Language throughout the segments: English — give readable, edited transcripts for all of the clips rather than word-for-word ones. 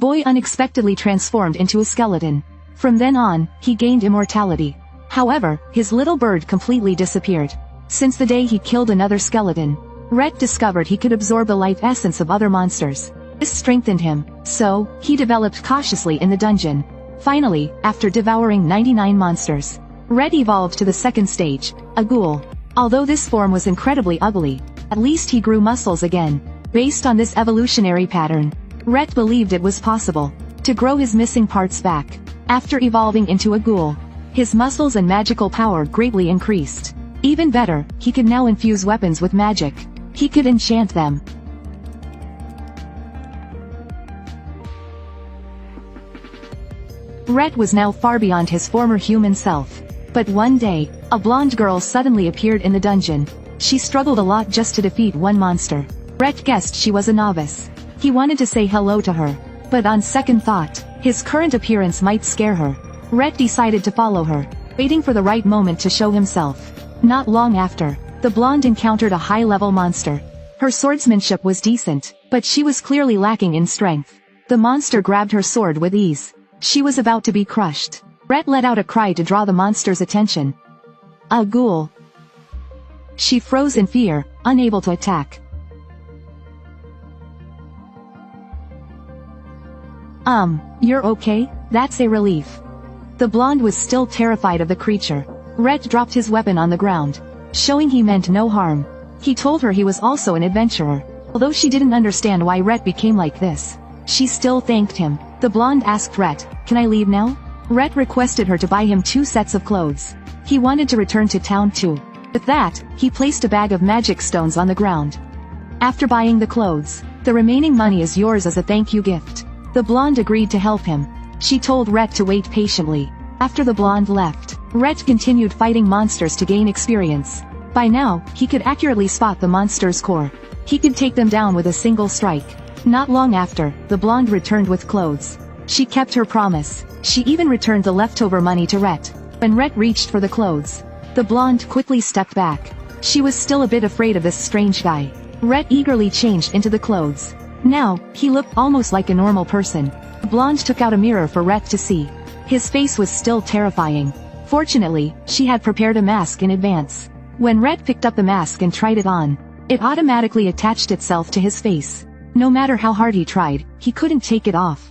boy unexpectedly transformed into a skeleton. From then on, he gained immortality. However, his little bird completely disappeared. Since the day he killed another skeleton, Rhett discovered he could absorb the life essence of other monsters. This strengthened him, so he developed cautiously in the dungeon. Finally, after devouring 99 monsters, Rhett evolved to the second stage, a ghoul. Although this form was incredibly ugly, at least he grew muscles again. Based on this evolutionary pattern, Rhett believed it was possible to grow his missing parts back. After evolving into a ghoul, his muscles and magical power greatly increased. Even better, he could now infuse weapons with magic. He could enchant them. Rhett was now far beyond his former human self. But one day, a blonde girl suddenly appeared in the dungeon. She struggled a lot just to defeat one monster. Rhett guessed she was a novice. He wanted to say hello to her, but on second thought, his current appearance might scare her. Rhett decided to follow her, waiting for the right moment to show himself. Not long after, the blonde encountered a high-level monster. Her swordsmanship was decent, but she was clearly lacking in strength. The monster grabbed her sword with ease. She was about to be crushed. Rhett let out a cry to draw the monster's attention. A ghoul. She froze in fear, unable to attack. You're okay? That's a relief. The blonde was still terrified of the creature. Rhett dropped his weapon on the ground, showing he meant no harm. He told her he was also an adventurer. Although she didn't understand why Rhett became like this, she still thanked him. The blonde asked Rhett, "Can I leave now?" Rhett requested her to buy him 2 sets of clothes. He wanted to return to town too. With that, he placed a bag of magic stones on the ground. After buying the clothes, the remaining money is yours as a thank you gift. The blonde agreed to help him. She told Rhett to wait patiently. After the blonde left, Rhett continued fighting monsters to gain experience. By now, he could accurately spot the monster's core. He could take them down with a single strike. Not long after, the blonde returned with clothes. She kept her promise. She even returned the leftover money to Rhett. When Rhett reached for the clothes, the blonde quickly stepped back. She was still a bit afraid of this strange guy. Rhett eagerly changed into the clothes. Now, he looked almost like a normal person. The blonde took out a mirror for Rhett to see. His face was still terrifying. Fortunately, she had prepared a mask in advance. When Rhett picked up the mask and tried it on, it automatically attached itself to his face. No matter how hard he tried, he couldn't take it off.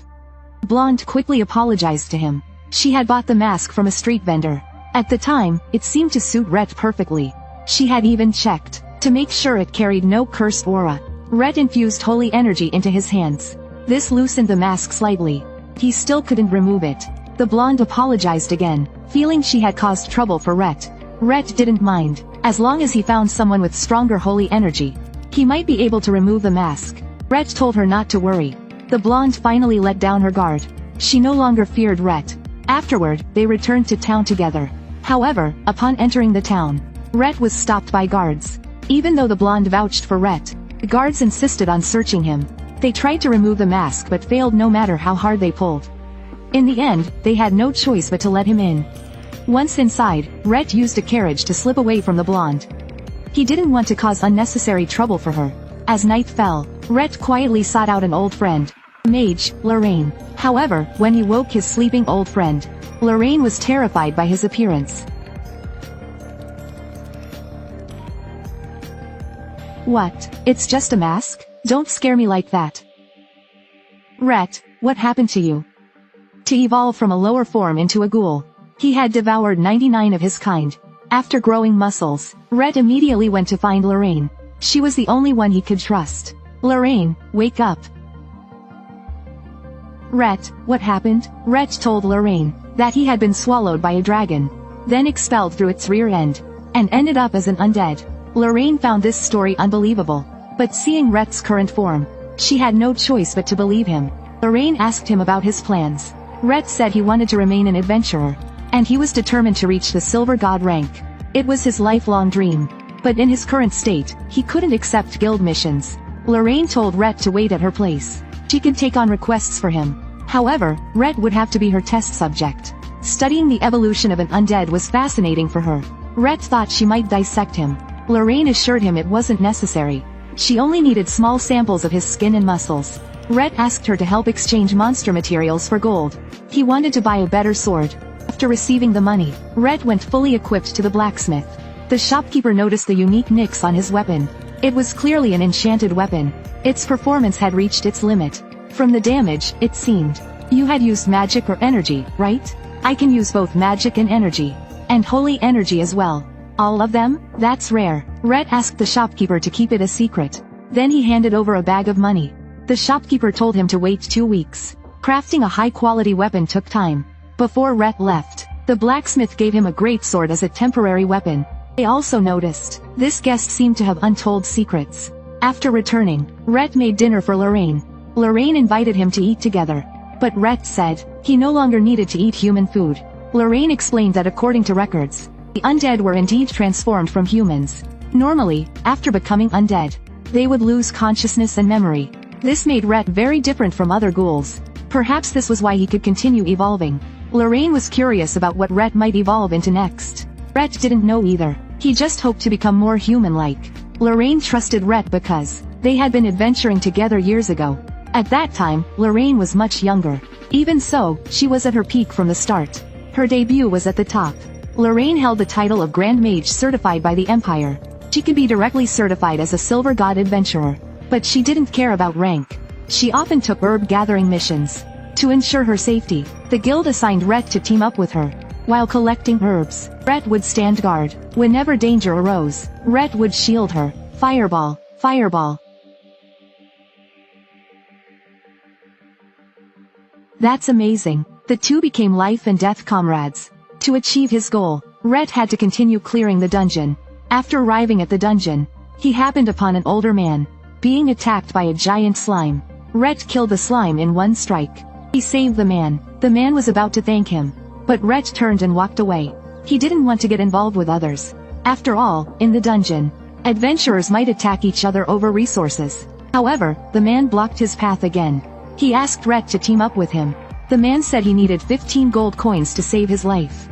Blonde quickly apologized to him. She had bought the mask from a street vendor. At the time, it seemed to suit Rhett perfectly. She had even checked to make sure it carried no cursed aura. Rhett infused holy energy into his hands. This loosened the mask slightly. He still couldn't remove it. The blonde apologized again, feeling she had caused trouble for Rhett. Rhett didn't mind, as long as he found someone with stronger holy energy. He might be able to remove the mask. Rhett told her not to worry. The blonde finally let down her guard. She no longer feared Rhett. Afterward, they returned to town together. However, upon entering the town, Rhett was stopped by guards. Even though the blonde vouched for Rhett, the guards insisted on searching him. They tried to remove the mask but failed no matter how hard they pulled. In the end, they had no choice but to let him in. Once inside, Rhett used a carriage to slip away from the blonde. He didn't want to cause unnecessary trouble for her. As night fell, Rhett quietly sought out an old friend, mage, Lorraine. However, when he woke his sleeping old friend, Lorraine was terrified by his appearance. "What? It's just a mask? Don't scare me like that." "Rhett, what happened to you?" To evolve from a lower form into a ghoul, he had devoured 99 of his kind. After growing muscles, Rhett immediately went to find Lorraine. She was the only one he could trust. "Lorraine, wake up." "Rhett, what happened?" Rhett told Lorraine that he had been swallowed by a dragon, then expelled through its rear end, and ended up as an undead. Lorraine found this story unbelievable, but seeing Rhett's current form, she had no choice but to believe him. Lorraine asked him about his plans. Rhett said he wanted to remain an adventurer, and he was determined to reach the Silver God rank. It was his lifelong dream. But in his current state, he couldn't accept guild missions. Lorraine told Rhett to wait at her place. She could take on requests for him. However, Rhett would have to be her test subject. Studying the evolution of an undead was fascinating for her. Rhett thought she might dissect him. Lorraine assured him it wasn't necessary. She only needed small samples of his skin and muscles. Rhett asked her to help exchange monster materials for gold. He wanted to buy a better sword. After receiving the money, Rhett went fully equipped to the blacksmith. The shopkeeper noticed the unique nicks on his weapon. It was clearly an enchanted weapon. Its performance had reached its limit. From the damage, it seemed. You had used magic or energy, right? I can use both magic and energy. And holy energy as well. All of them? That's rare. Rhett asked the shopkeeper to keep it a secret. Then he handed over a bag of money. The shopkeeper told him to wait 2 weeks. Crafting a high-quality weapon took time. Before Rhett left, the blacksmith gave him a great sword as a temporary weapon. They also noticed, this guest seemed to have untold secrets. After returning, Rhett made dinner for Lorraine. Lorraine invited him to eat together. But Rhett said, he no longer needed to eat human food. Lorraine explained that according to records, the undead were indeed transformed from humans. Normally, after becoming undead, they would lose consciousness and memory. This made Rhett very different from other ghouls. Perhaps this was why he could continue evolving. Lorraine was curious about what Rhett might evolve into next. Rhett didn't know either. He just hoped to become more human-like. Lorraine trusted Rhett because they had been adventuring together years ago. At that time, Lorraine was much younger. Even so, she was at her peak from the start. Her debut was at the top. Lorraine held the title of Grand Mage certified by the Empire. She could be directly certified as a Silver God adventurer. But she didn't care about rank. She often took herb gathering missions. To ensure her safety, the guild assigned Rhett to team up with her. While collecting herbs, Rhett would stand guard. Whenever danger arose, Rhett would shield her. Fireball, fireball. That's amazing. The two became life and death comrades. To achieve his goal, Rhett had to continue clearing the dungeon. After arriving at the dungeon, he happened upon an older man being attacked by a giant slime. Rhett killed the slime in one strike. He saved the man. The man was about to thank him, but Rhett turned and walked away. He didn't want to get involved with others. After all, in the dungeon, adventurers might attack each other over resources. However, the man blocked his path again. He asked Rhett to team up with him. The man said he needed 15 gold coins to save his life.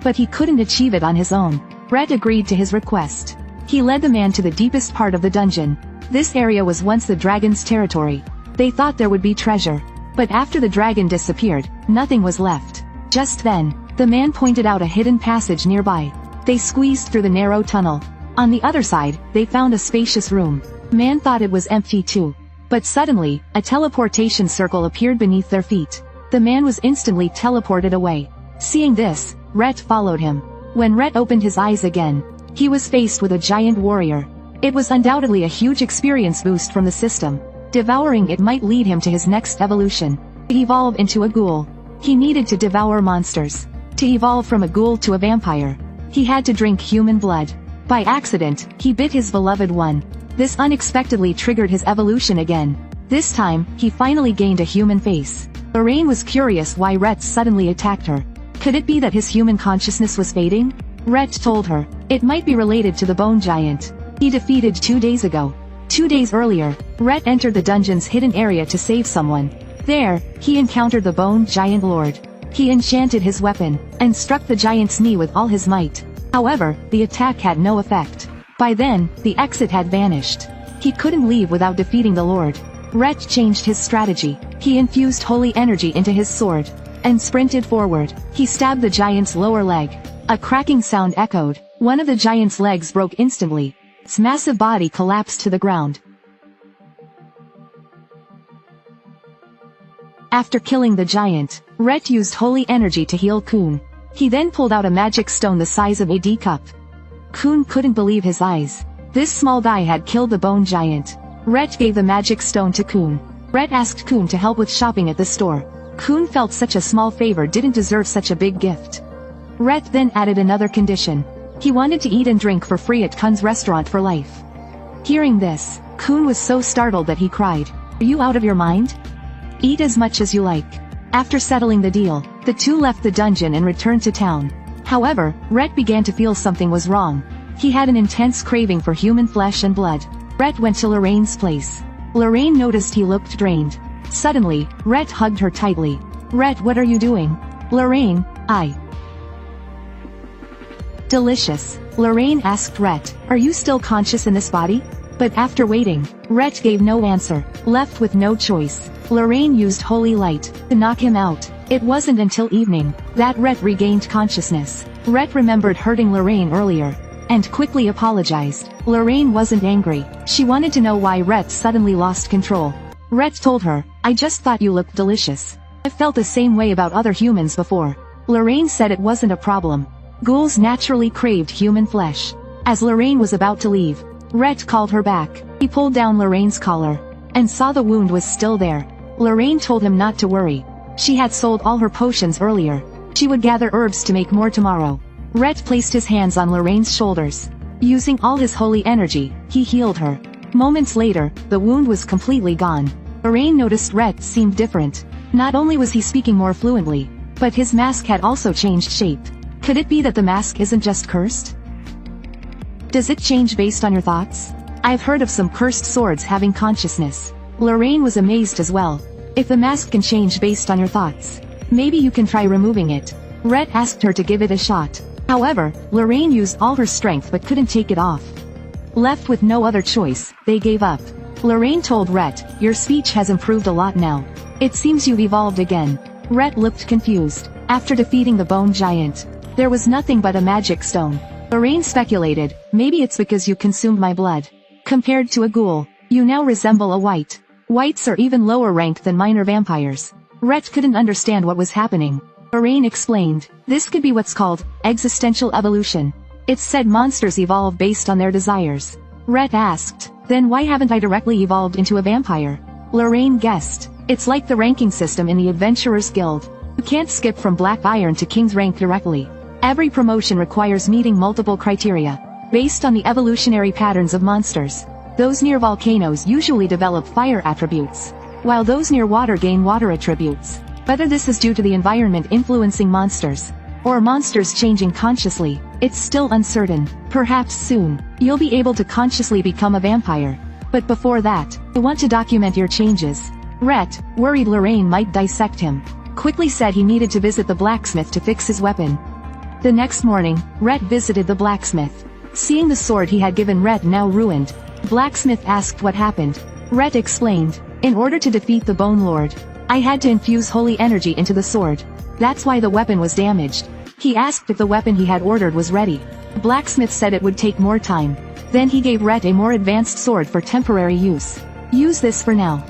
But he couldn't achieve it on his own. Rhett agreed to his request. He led the man to the deepest part of the dungeon. This area was once the dragon's territory. They thought there would be treasure. But after the dragon disappeared, nothing was left. Just then, the man pointed out a hidden passage nearby. They squeezed through the narrow tunnel. On the other side, they found a spacious room. Man thought it was empty too. But suddenly, a teleportation circle appeared beneath their feet. The man was instantly teleported away. Seeing this, Rhett followed him. When Rhett opened his eyes again, he was faced with a giant warrior. It was undoubtedly a huge experience boost from the system. Devouring it might lead him to his next evolution. To evolve into a ghoul, he needed to devour monsters. To evolve from a ghoul to a vampire, he had to drink human blood. By accident, he bit his beloved one. This unexpectedly triggered his evolution again. This time, he finally gained a human face. Lorraine was curious why Rhett suddenly attacked her. Could it be that his human consciousness was fading? Rhett told her, it might be related to the bone giant he defeated 2 days ago. 2 days earlier, Rhett entered the dungeon's hidden area to save someone. There, he encountered the bone giant lord. He enchanted his weapon, and struck the giant's knee with all his might. However, the attack had no effect. By then, the exit had vanished. He couldn't leave without defeating the lord. Rhett changed his strategy. He infused holy energy into his sword, and sprinted forward. He stabbed the giant's lower leg. A cracking sound echoed. One of the giant's legs broke instantly. Its massive body collapsed to the ground. After killing the giant, Rhett used holy energy to heal Kun. He then pulled out a magic stone the size of a teacup. Kun couldn't believe his eyes. This small guy had killed the bone giant. Rhett gave the magic stone to Kun. Rhett asked Kun to help with shopping at the store. Kun felt such a small favor didn't deserve such a big gift. Rhett then added another condition. He wanted to eat and drink for free at Kun's restaurant for life. Hearing this, Kun was so startled that he cried, "Are you out of your mind? Eat as much as you like." After settling the deal, the two left the dungeon and returned to town. However, Rhett began to feel something was wrong. He had an intense craving for human flesh and blood. Rhett went to Lorraine's place. Lorraine noticed he looked drained. Suddenly, Rhett hugged her tightly. "Rhett, what are you doing?" "Lorraine, Delicious. Lorraine asked Rhett, "Are you still conscious in this body?" But after waiting, Rhett gave no answer. Left with no choice, Lorraine used holy light to knock him out. It wasn't until evening that Rhett regained consciousness. Rhett remembered hurting Lorraine earlier and quickly apologized. Lorraine wasn't angry. She wanted to know why Rhett suddenly lost control. Rhett told her, "I just thought you looked delicious. I've felt the same way about other humans before." Lorraine said it wasn't a problem. Ghouls naturally craved human flesh. As Lorraine was about to leave, Rhett called her back. He pulled down Lorraine's collar and saw the wound was still there. Lorraine told him not to worry. She had sold all her potions earlier. She would gather herbs to make more tomorrow. Rhett placed his hands on Lorraine's shoulders. Using all his holy energy, he healed her. Moments later, the wound was completely gone. Lorraine noticed Rhett seemed different. Not only was he speaking more fluently, but his mask had also changed shape. Could it be that the mask isn't just cursed? Does it change based on your thoughts? I've heard of some cursed swords having consciousness. Lorraine was amazed as well. If the mask can change based on your thoughts, maybe you can try removing it. Rhett asked her to give it a shot. However, Lorraine used all her strength but couldn't take it off. Left with no other choice, they gave up. Lorraine told Rhett, "Your speech has improved a lot now. It seems you've evolved again." Rhett looked confused. After defeating the bone giant, there was nothing but a magic stone. Lorraine speculated, "Maybe it's because you consumed my blood. Compared to a ghoul, you now resemble a white. Whites are even lower ranked than minor vampires." Rhett couldn't understand what was happening. Lorraine explained, "This could be what's called existential evolution. It's said monsters evolve based on their desires." Rhett asked, "Then why haven't I directly evolved into a vampire?" Lorraine guessed, "It's like the ranking system in the Adventurers Guild. You can't skip from Black Iron to King's rank directly. Every promotion requires meeting multiple criteria. Based on the evolutionary patterns of monsters, those near volcanoes usually develop fire attributes, while those near water gain water attributes. Whether this is due to the environment influencing monsters, or monsters changing consciously, it's still uncertain. Perhaps soon, you'll be able to consciously become a vampire. But before that, I want to document your changes." Rhett, worried Lorraine might dissect him, quickly said he needed to visit the blacksmith to fix his weapon. The next morning, Rhett visited the blacksmith. Seeing the sword he had given Rhett now ruined, blacksmith asked what happened. Rhett explained, "In order to defeat the Bone Lord, I had to infuse holy energy into the sword. That's why the weapon was damaged." He asked if the weapon he had ordered was ready. The blacksmith said it would take more time. Then he gave Rhett a more advanced sword for temporary use. "Use this for now.